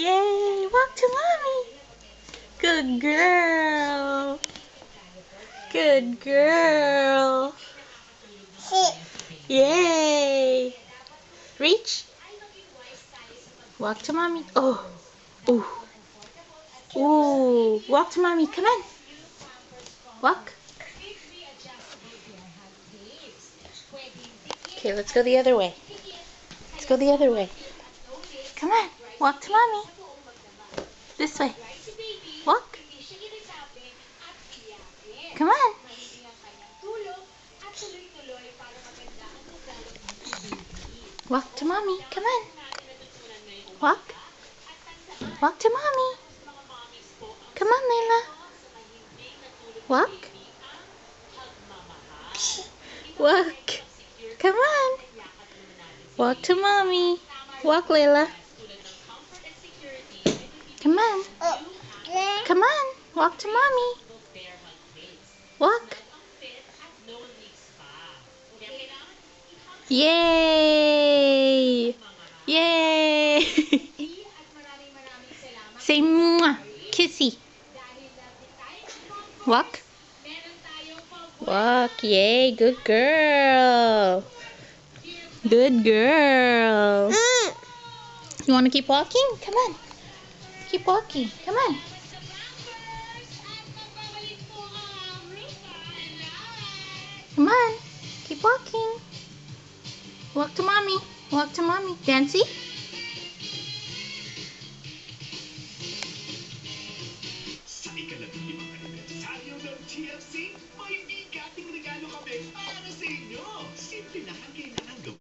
Yay! Walk to mommy. Good girl. Good girl. Yay! Reach. Walk to mommy. Oh. Ooh. Ooh. Walk to mommy. Come on. Walk. Okay, let's go the other way. Let's go the other way. Come on. Walk to mommy. This way. Walk. Come on. Walk to mommy. Come on. Walk. Walk to mommy. Come on, Layla. Walk. Walk. Come on. Walk to mommy. Walk, Layla. Come on. Come on. Walk to mommy. Walk. Yay! Yay! Say mwah. Kissy. Walk. Walk. Yay. Good girl. Good girl. You want to keep walking? Come on. Keep walking. Come on. Come on. Keep walking. Walk to mommy. Walk to mommy. Dancy? Sa ikalabing anibersaryo ng TFC, may bigating regalo kami para sa inyo. Simple na